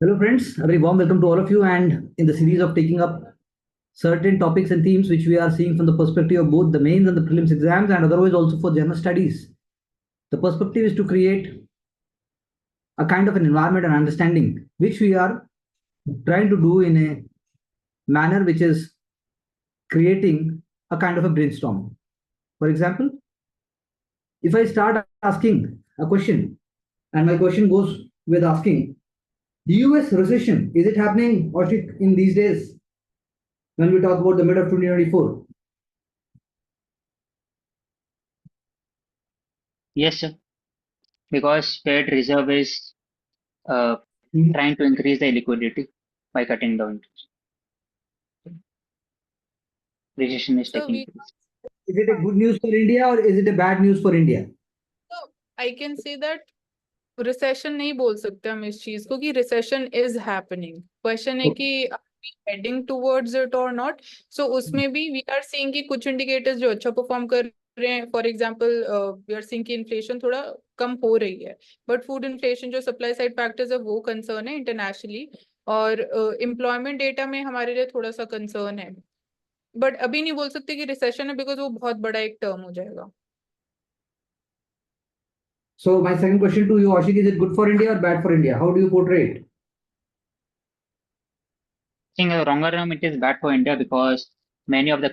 Hello, friends. A very warm welcome to all of you. And in the series of taking up certain topics and themes which we are seeing from the perspective of both the mains and the prelims exams, and otherwise also for general studies, the perspective is to create a kind of an environment and understanding which we are trying to do in a manner which is creating a kind of a brainstorm. For example, if I start asking a question, and my question goes with asking, the US recession, is it happening, Ashik, in these days when we talk about the mid of 2024? Yes, sir. Because Fed Reserve is uh, Mhm. trying to increase the liquidity by cutting down interest. Recession is So taking we place. Is it a good news for India or is it a bad news for India? so I can say that recession नहीं बोल सकते हम इस चीज को कि recession is happening. Question है Okay. कि are we heading towards it or not? So उसमें भी we are seeing कि कुछ indicators जो अच्छा perform कर रहे हैं. For example, we are seeing कि inflation थोड़ा कम हो रही है. But food inflation जो supply side factors है वो concern है internationally. और employment data में हमारे लिए थोड़ा सा concern है. But अभी नहीं बोल सकते कि recession है because वो बहुत बड़ा एक term हो जाएगा. So my second question to you, Ashik, is it good for India or bad for India? How do you portray it? I think in the longer term, it is bad for India because many of the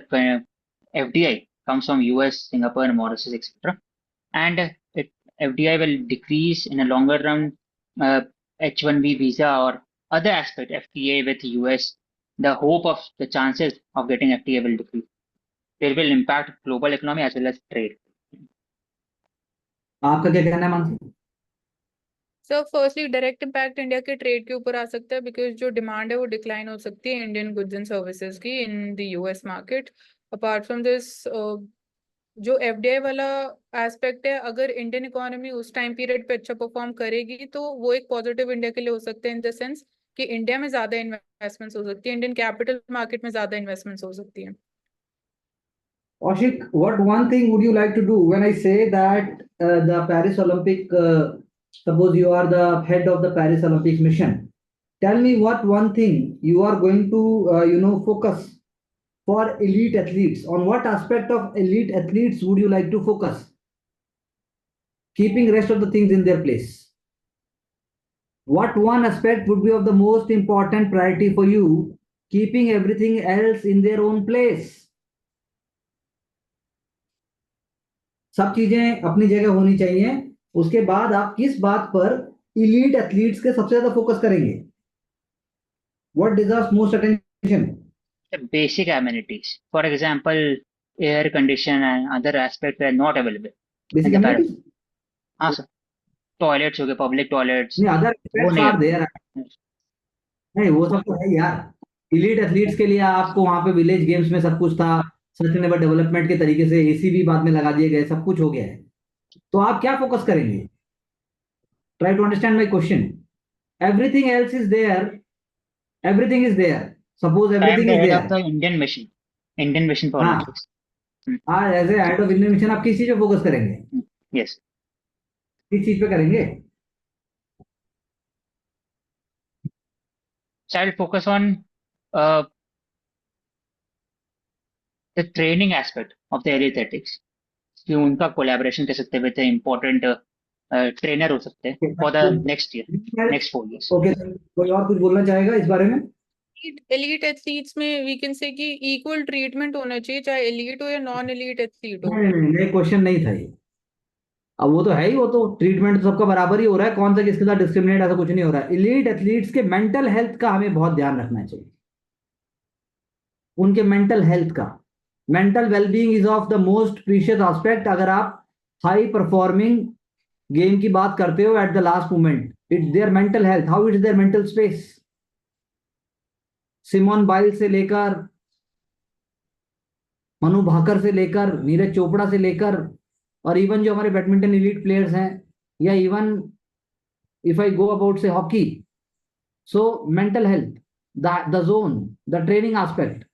FDI comes from US, Singapore, Mauritius, etc. And FDI will decrease in a longer run. H1B visa or other aspect FTA with US, the hope of the chances of getting FTA will decrease. It will impact global economy as well as trade. आपका क्या कहना है Mansi? Sir firstly direct impact India के trade के ऊपर आ सकता है because जो डिमांड है वो डिक्लाइन हो सकती है इंडियन गुड्स एंड सर्विसेज की in the US market. Apart from this जो एफडीआई वाला एस्पेक्ट है, अगर इंडियन इकोनॉमी उस टाइम पीरियड पे अच्छा परफॉर्म करेगी तो वो एक पॉजिटिव इंडिया के लिए हो सकता है इन द सेंस कि इंडिया में ज्यादा इन्वेस्टमेंट्स हो सकती है, इंडियन कैपिटल मार्केट में ज्यादा इन्वेस्टमेंट्स हो सकती है. Ashik, what one thing would you like to do when I say that the Paris Olympic, suppose you are the head of the Paris Olympic mission, tell me what one thing you are going to, focus for elite athletes. On what aspect of elite athletes would you like to focus? Keeping rest of the things in their place. What one aspect would be of the most important priority for you, keeping everything else in their own place? सब चीजें अपनी जगह होनी चाहिए. उसके बाद आप किस बात पर इलीट एथलीट्स के सबसे ज्यादा फोकस करेंगे? What deserves most attention? The basic amenities, for example, air condition and other aspects were not available in basic the Paris. Amenities? हाँ सर, टॉयलेट्स हो गए, पब्लिक टॉयलेट्स नहीं, अदर वो एस्पेक्ट्स नहीं आर देयर. है. नहीं, वो सब तो है यार. इलीट एथलीट्स के लिए आपको वहां पे विलेज गेम्स में सब कुछ था. सस्टेनेबल डेवलपमेंट के तरीके से एसी भी बाद में लगा दिए गए, सब कुछ हो गया है. तो आप क्या फोकस करेंगे? Try to understand my question. Everything else is there. Everything is there. Suppose I am everything the is head there. of the Indian mission for हाँ. Olympics. हाँ, as a head of Indian mission आप किस चीज पे focus करेंगे? Yes. किस चीज पे करेंगे? So I will focus on uh, the training aspect of the elite athletics. कि उनका कोलैबोरेशन कर सकते हुए थे इम्पोर्टेंट ट्रेनर हो सकते हैं for the next year, next 4 years. Okay, कोई और कुछ बोलना चाहेगा इस बारे में? एलीट एथलीट्स में वी कैन से कि इक्वल ट्रीटमेंट होना चाहिए चाहे एलीट हो या नॉन एलीट एथलीट हो. नहीं, क्वेश्चन नहीं था ये. अब वो तो है ही, वो तो ट्रीटमेंट तो सबका बराबर ही हो रहा है. कौन सा किसके साथ डिस्क्रिमिनेट, ऐसा कुछ नहीं हो रहा है. इलीट एथलीट्स के मेंटल हेल्थ का हमें बहुत ध्यान रखना चाहिए. उनके मेंटल हेल्थ का. Mental wellbeing is of the most precious aspect. अगर आप हाई परफॉर्मिंग गेम की बात करते हो at the last moment, it's their mental health. How it's their mental space. Simone Biles से लेकर मनु भाकर से लेकर नीरज चोपड़ा से लेकर और इवन जो हमारे बैडमिंटन एलीट प्लेयर्स हैं, या even if I go about say hockey, so mental health, the zone, the training aspect.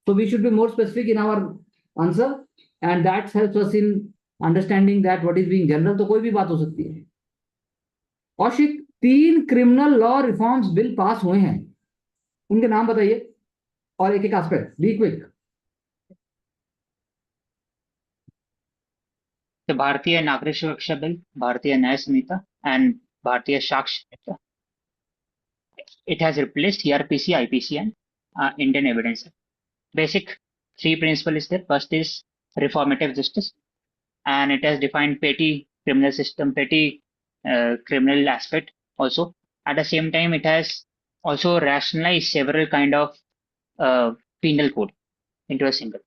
So we should be more specific in our answer, and that helps us in understanding that what is being general. तो कोई भी बात हो सकती है. Kaushik, 3 criminal law reforms bill pass हुए हैं, उनके नाम बताइए और एक एक एस्पेक्ट, बी क्विक। तो भारतीय नागरिक सुरक्षा बिल, भारतीय न्याय संहिता, एंड भारतीय साक्ष्य संहिता. It has replaced CRPC, IPC, and Indian Evidence Act. Basic 3 principles is there. First is reformative justice, and it has defined petty criminal system, petty criminal aspect also. At the same time, it has also rationalized several kind of penal code into a single.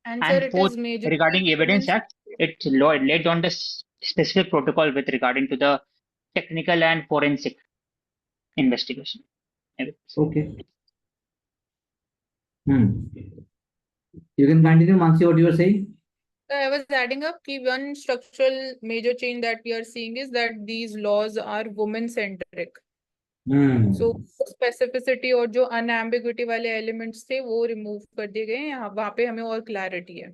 And sir, And it fourth, is major regarding Evidence Act, it laid on the specific protocol with regarding to the technical and forensic investigation. Okay. You can continue, Mansi, what you were saying. So I was adding up कि one structural major change that we are seeing is that these laws are women centric. So specificity और जो unambiguity वाले elements थे वो remove कर दिए गए हैं, वहाँ पे हमें और clarity है.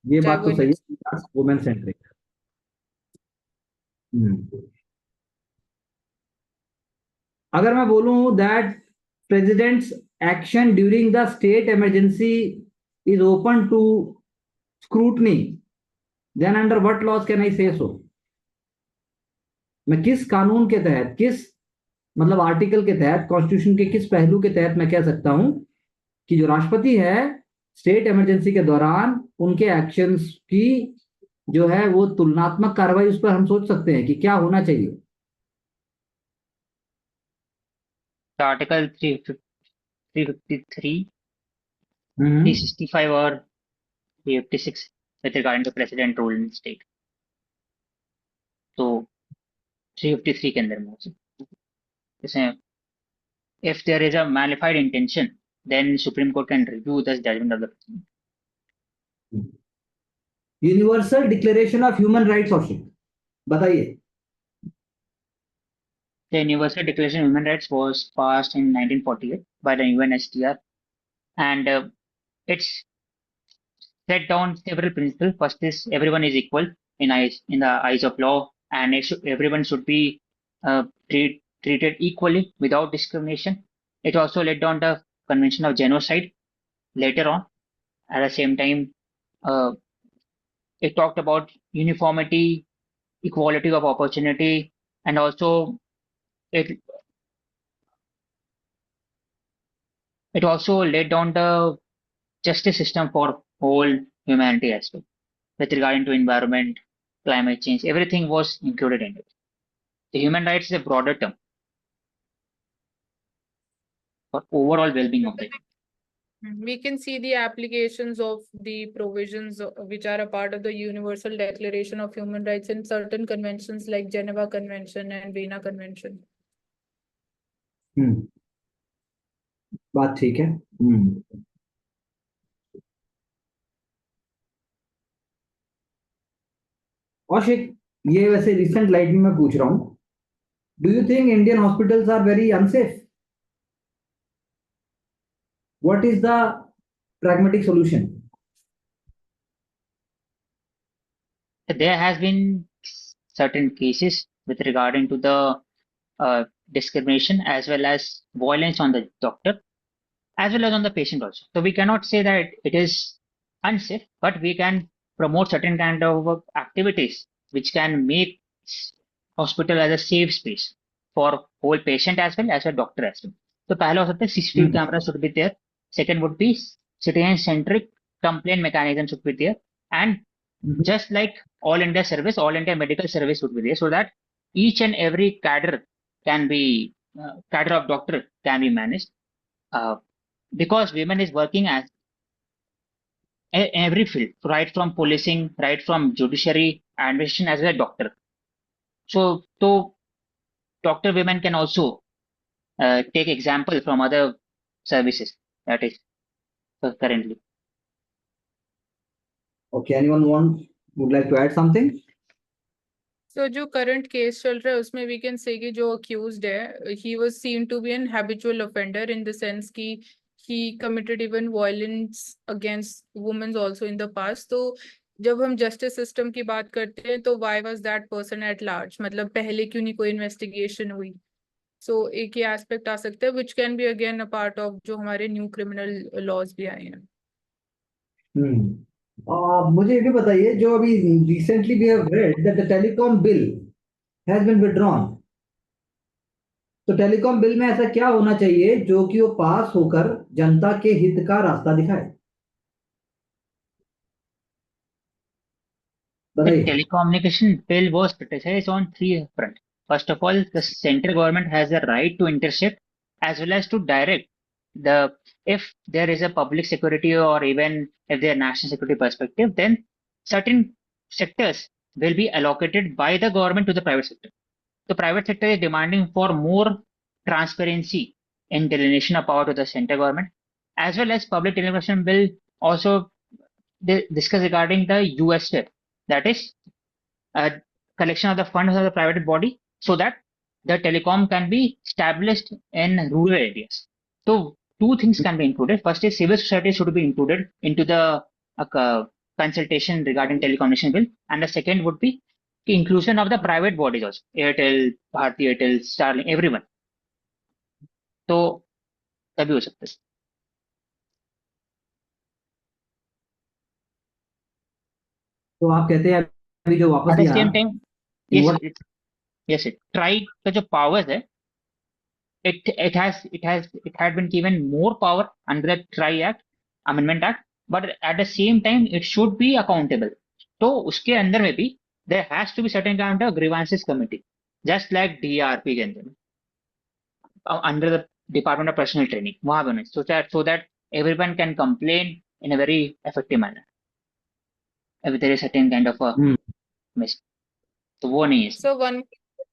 ये बात तो सही है, वुमेन सेंट्रिक. अगर मैं बोलूं that president's action during the state emergency is open to scrutiny, then under what laws can I say so? मैं किस कानून के तहत, किस मतलब आर्टिकल के तहत, कॉन्स्टिट्यूशन के किस पहलू के तहत मैं कह सकता हूं कि जो राष्ट्रपति है स्टेट इमरजेंसी के दौरान उनके एक्शंस की जो है वो तुलनात्मक कार्रवाई उस पर हम सोच सकते हैं कि क्या होना चाहिए? Article 353, 365 और 356 with regard to president rule in state. तो 353 के अंदर में जैसे if there is a malified intention, then Supreme Court can review the judgment of the president. Universal declaration of human rights option बताइए. The Universal Declaration of Human Rights was passed in 1948 by the UNHCR, and it's set down several principles. First is everyone is equal in the eyes of law, and everyone should be treated equally without discrimination. It also laid down the Convention of Genocide later on. At the same time, it talked about uniformity, equality of opportunity, and also it also laid down the justice system for whole humanity as well. With regard to environment, climate change, everything was included in it. The human rights is a broader term for overall well-being of the human. We can see the applications of the provisions which are a part of the Universal Declaration of Human Rights in certain conventions like Geneva Convention and Vienna Convention. बात ठीक है. औशिक, ये वैसे recent light में मैं पूछ रहा हूं, do you think Indian hospitals are very unsafe? What is the pragmatic solution? There has been certain cases with regarding to the discrimination as well as violence on the doctor as well as on the patient also. So we cannot say that it is unsafe, but we can promote certain kind of activities which can make hospital as a safe space for whole patient as well as a doctor as well. So पहला हो सकता है CCTV camera should be there. Second would be citizen-centric complaint mechanism should be there, and just like all India service, all India medical service would be there, so that each and every cadre can be cadre of doctor can be managed, because women is working as every field, right from policing, right from judiciary, administration as a doctor. So doctor women can also take example from other services that is currently. Okay, anyone would like to add something? So जो current case चल रहा है उसमें we can say कि जो accused है, he was seen to be an habitual offender in the sense कि he committed even violence against women also in the past. So जब हम जस्टिस सिस्टम की बात करते हैं तो why was that person at large, मतलब पहले क्यों नहीं कोई इन्वेस्टिगेशन हुई। सो एक ही एस्पेक्ट आ सकता है which can be again a part of जो हमारे न्यू क्रिमिनल लॉज भी आए हैं। मुझे ये भी बताइए, जो अभी recently we have read that the telecom bill has been withdrawn, तो टेलीकॉम बिल में ऐसा क्या होना चाहिए जो कि वो पास होकर जनता के हित का रास्ता दिखाए? The बताइए। telecommunication bill was criticized on three fronts. First of all, the central government has a right to intercept as well as to direct the if there is a public security or even if there national security perspective, then certain sectors will be allocated by the government to the private sector. The private sector is demanding for more transparency in delineation of power to the central government, as well as public telecommunication bill also discuss regarding the US step, that is collection of the funds of the private body so that the telecom can be established in rural areas. So two things can be included. First is civil society should be included into the consultation regarding telecommunication bill, and the second would be the inclusion of the private bodies also, Airtel, Bharti Airtel, Starlink, everyone. तो तभी हो सकता है. तो आप कहते हैं अभी जो वापस At the लिया, same time, in yes, what? yes, try का जो powers है, it had been given more power under the Tri Act, Amendment Act, but at the same time it should be accountable. तो उसके अंदर में भी there has to be certain kind of grievances committee, just like DRP के अंदर में, under the Department of Professional Training, वहां बने, so that everyone can complain in a very effective manner if there is certain kind of a miss. तो वो नहीं है इसमें. सो वन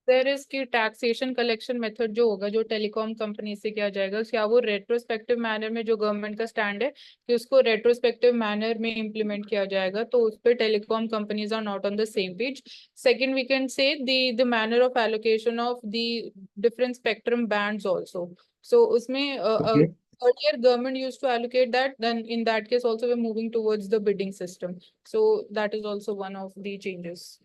देयर इज की टैक्सेशन कलेक्शन मेथड जो होगा जो टेलीकॉम कंपनी से किया जाएगा, क्या वो रेट्रोस्पेक्टिव मैनर में, जो गवर्नमेंट का स्टैंड है कि उसको रेट्रोस्पेक्टिव मैनर में इम्प्लीमेंट किया जाएगा, तो उस पर telecom companies are not on the same page. Second we can say the manner of allocation of the different spectrum bands also. So उसमें okay. earlier government used to allocate that, then in that case also we're moving towards the bidding system, so that is also one of the changes.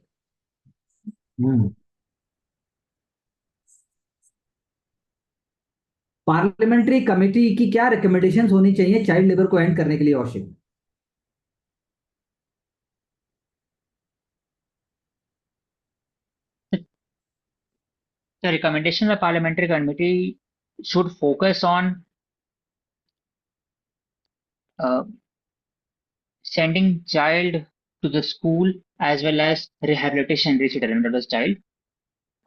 Parliamentary committee की क्या recommendations होनी चाहिए child labour को and करने के लिए? औषध The recommendation of the parliamentary committee should focus on uh, sending child to the school as well as rehabilitation resettlement of the child.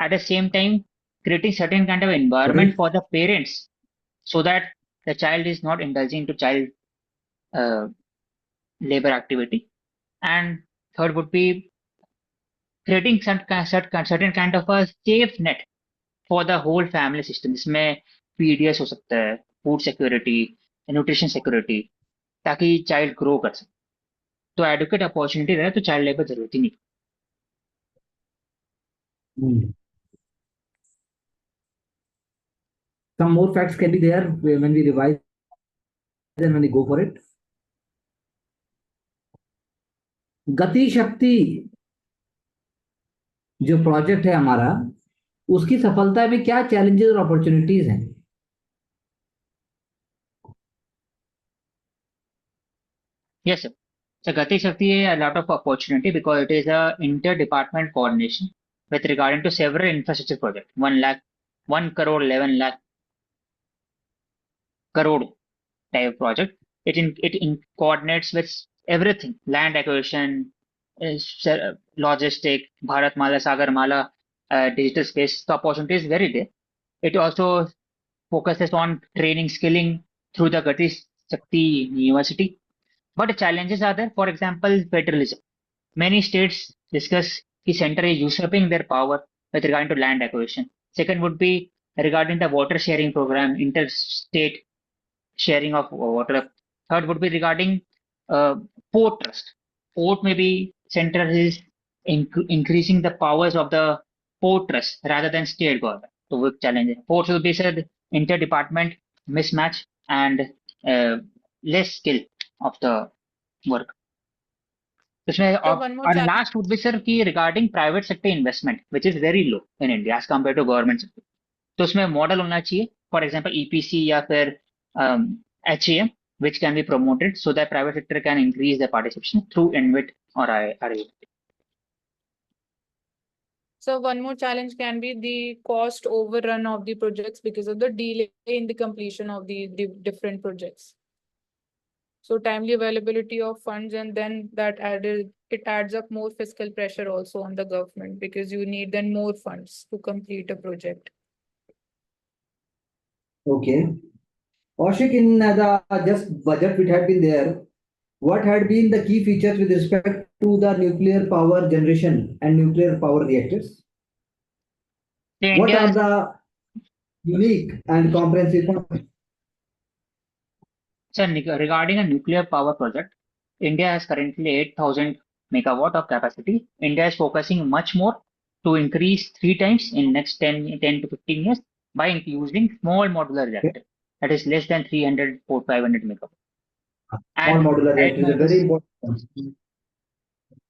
At the same time, creating certain kind of environment right. for the parents so that the child is not indulging into child uh, labor activity. And third would be creating certain kind of a safe net for the whole family system. इसमें PDS हो सकता है, food security, nutrition security, ताकि child grow कर सके. तो educate opportunity रहे तो चाइल्ड लेबर जरूरत ही नहीं. Some more facts can be there when we revise and when we go for it. गति शक्ति जो प्रोजेक्ट है हमारा, उसकी सफलता में क्या चैलेंजेस और अपॉर्चुनिटीज हैं? Yes, sir. So Gati Shakti is a lot of opportunity because it is a inter-department coordination with regarding to several infrastructure projects. 1 lakh, 1 crore, 11 lakh crore type project. It coordinates with everything: land acquisition, logistic, Bharat Mala, Sagar Mala, digital space. The opportunity is very there. It also focuses on training, skilling through the Gati Shakti University. But the challenges are there. For example, federalism. Many states discuss the center is usurping their power with regard to land acquisition. Second would be regarding the water sharing program, interstate sharing of water. Third would be regarding uh, port trust. Port maybe center is increasing the powers of the port trust rather than state government. So with challenge. Fourth would be said interdepartment mismatch and less skill of the work. इसमें So one more और challenge. Last would be sir की regarding private sector investment which is very low in India as compare to government sector. तो उसमें model होना चाहिए for example EPC या फिर HAM which can be promoted so that private sector can increase their participation through INVIT or RA. So one more challenge can be the cost overrun of the projects because of the delay in the completion of the different projects. So timely availability of funds, and then it adds up more fiscal pressure also on the government because you need then more funds to complete a project. Okay. Ashik, in the just budget which had been there, what had been the key features with respect to the nuclear power generation and nuclear power reactors? So What are India's the unique and comprehensive concepts? So regarding a nuclear power project, India has currently 8,000 megawatt of capacity. India is focusing much more to increase 3 times in next 10 to 15 years by using small modular reactor that is less than 300 or 500 megawatt. Small And modular right reactor is now, a very important.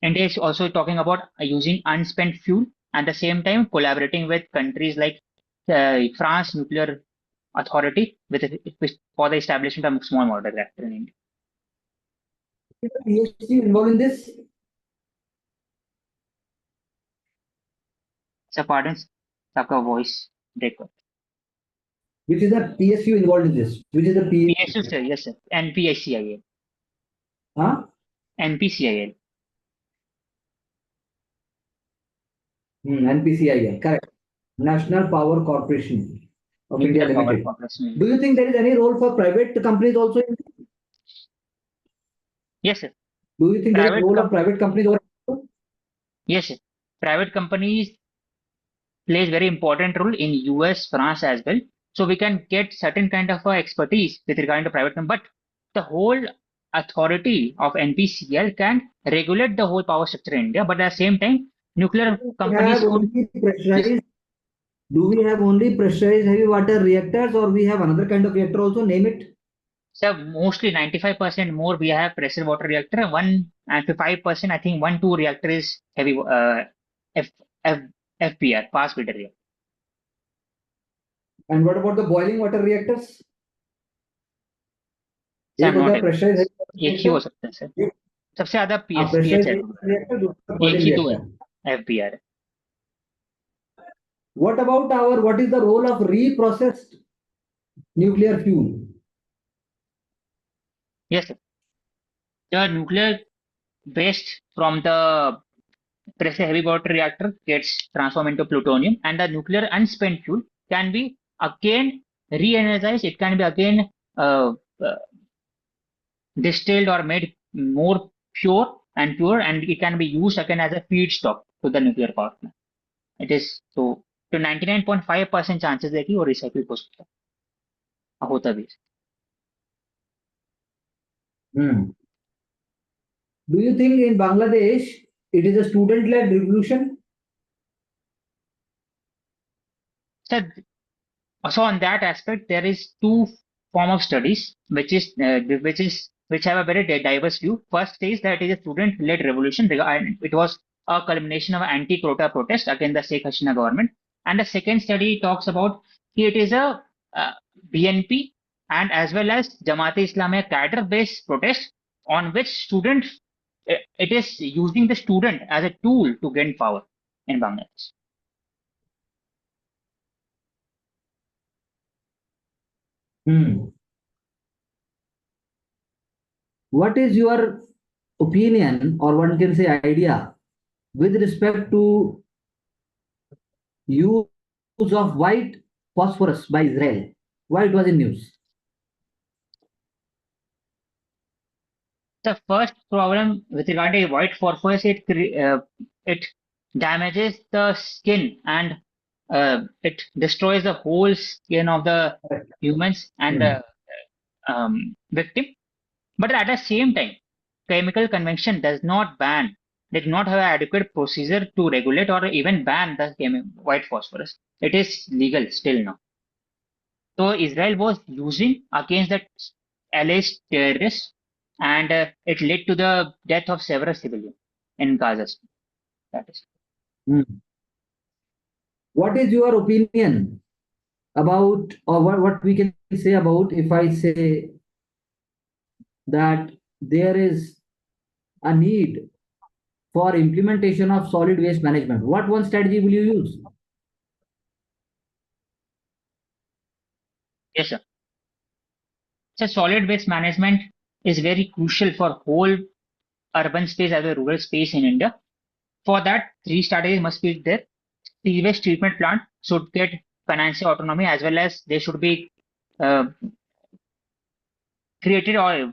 India is also talking about using unspent fuel and at the same time collaborating with countries like France Nuclear Authority for the establishment of small modular reactor in India. Is the PhD involved in this? So pardon, आपका voice break हुआ. Which is the PSU involved in this? Which is the PSU PSU? sir, yes sir. NPCIL. Huh? NPCIL. NPCIL, correct. National Power Corporation of India Nuclear Power Limited. Corporation. Do you think there is any role for private companies also in this? Yes sir. Do you think there is a role of private companies also? Yes sir. Private companies plays very important role in US, France as well. So we can get certain kind of expertise with regard to private company, but the whole authority of NPCL can regulate the whole power structure in India. But at the same time, nuclear We companies have could. only Yes. pressurized. Do we have only pressurized heavy water reactors, or we have another kind of reactor also? Name it. So mostly 95% more we have pressure water reactor, and 5% I think 1-2 reactor is heavy F, F, FPR fast breeder reactor. And what about the boiling water reactors? So एक I'm होता not है pressurized heavy एक ही हो reactor. सकता है sir. सबसे ज्यादा Pressurized pH है, heavy reactor, दूसरा एक boiling ही दो है reactor. FBR है. What about what is the role of reprocessed nuclear fuel? Yes sir. The nuclear waste from the pressure heavy water reactor gets transformed into plutonium, and the nuclear unspent fuel can be again re-energized. It can be again uh, uh, distilled or made more pure, and it can be used again as a feedstock to the nuclear power plant. It is so to 99.5% chances है कि वो recycle हो सकता है, होता भी है. Hmm. Do you think in Bangladesh it is a student-led revolution? So also on that aspect, there is two form of studies which have a very diverse view. First is that it is a student-led revolution. And it was a culmination of anti-quota protest against the Sheikh Hasina government. And the second study talks about it is a BNP and as well as Jamaat-e Islami cadre-based protest on which students it is using the student as a tool to gain power in Bangladesh. What is your opinion, or one can say idea, with respect to use of white phosphorus by Israel? Why it was in news? The first problem with regard to white phosphorus, it damages the skin and it destroys the whole skin of the humans and Hmm. victim. But at the same time, chemical convention did not have adequate procedure to regulate or even ban the white phosphorus. It is legal still now. So Israel was using against that alleged terrorists, and it led to the death of several civilians. in Gaza. That is. What is your opinion about, or what we can say about, if I say that there is a need for implementation of solid waste management? What one strategy will you use? Yes, sir. So solid waste management is very crucial for whole urban space as well as rural space in India. For that, three strategies must be there. The waste treatment plant should get financial autonomy, as well as they should be uh, created or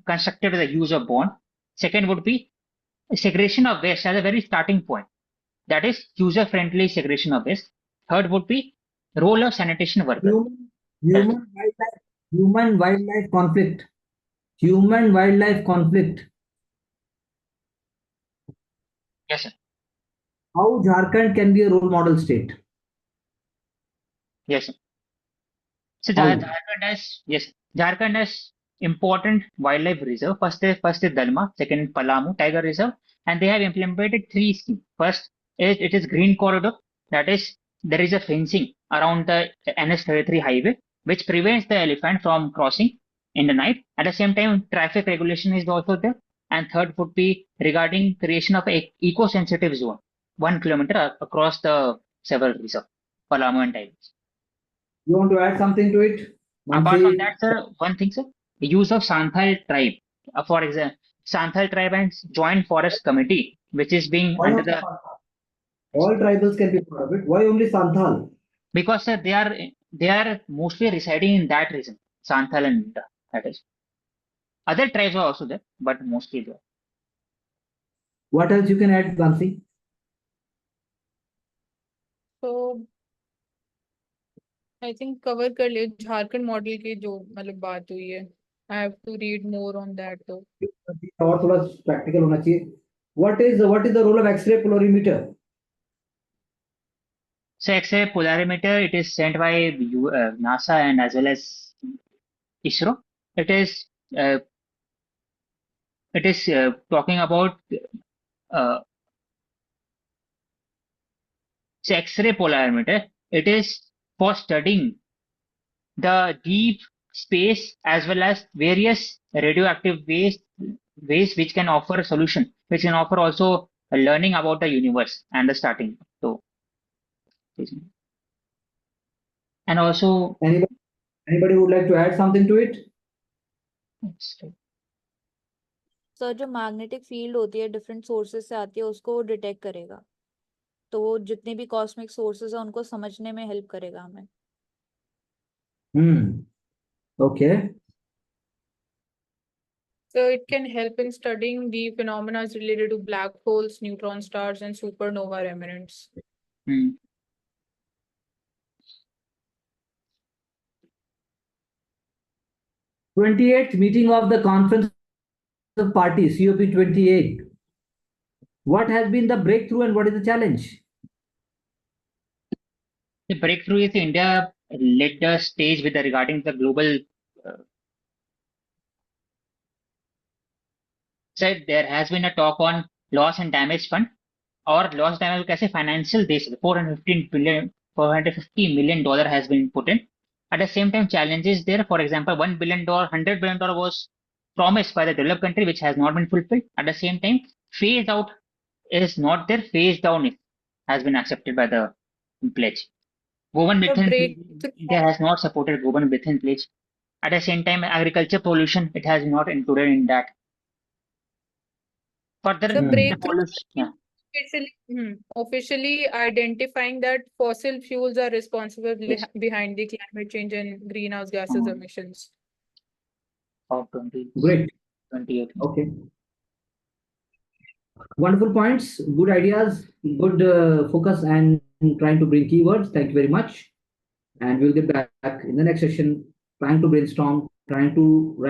constructed with the use of bond. Second would be segregation of waste as a very starting point. That is user-friendly segregation of waste. Third would be role of sanitation worker. Human wildlife conflict. Human wildlife conflict. Yes, sir. How Jharkhand can be a role model state? Yes, sir. So How? Jharkhand has important wildlife reserve. First is Dalma, second Palamu Tiger Reserve, and they have implemented three schemes. First is it is green corridor. That is, there is a fencing around the NS33 highway, which prevents the elephant from crossing in the night. At the same time, traffic regulation is also there. And third would be regarding creation of a eco-sensitive zone, 1 kilometer across the several reserve, Palamu and Tigers. You want to add something to it? Apart from that, sir, one thing, sir, the use of Santhal tribe. For example, Santhal tribe and Joint Forest Committee, which is being Why under not the, Santhal? All tribals can be part of it. Why only Santhal? because sir, they are mostly residing in that region, Santhal and that is. Other tribes are also there, but mostly there. What else you can add, Bansi? So I think cover कर ले Jharkhand model की जो मतलब बात हुई है. I have to read more on that though. और थोड़ा practical होना चाहिए. What is the role of X-ray polarimeter? So X-ray polarimeter, it is sent by NASA and as well as ISRO. It is talking about X-ray polarimeter. It is for studying the deep space as well as various radioactive ways which can offer a solution, which can offer also a learning about the universe and the starting. So, and also Anybody would like to add something to it? Sir जो magnetic field होती है different sources से आती है उसको वो detect करेगा, तो वो जितने भी कॉस्मिक सोर्सेज है उनको समझने में हेल्प करेगा हमें. Okay. So it can help in studying the phenomena related to black holes, neutron stars, and supernova remnants. 28th meeting of the Conference of Parties, COP28. What has been the breakthrough and what is the challenge? The breakthrough is India led the stage with regarding the global. Said there has been a talk on loss and damage fund or loss damage कैसे financial दे सकते. $450 million has been put in. At the same time, challenges there. For example, $1 billion, $100 billion was promised by the developed country, which has not been fulfilled. At the same time, phase out is not there. Phase down has been accepted by the pledge. India has not supported Goban Methane pledge. At the same time, agriculture pollution, it has not included in that. Further, the pollution, officially identifying that fossil fuels are responsible behind the climate change and greenhouse gases emissions. Great. 28. Okay. Wonderful points, good ideas, good focus, and trying to bring keywords. Thank you very much. And we'll get back in the next session, trying to brainstorm, trying to write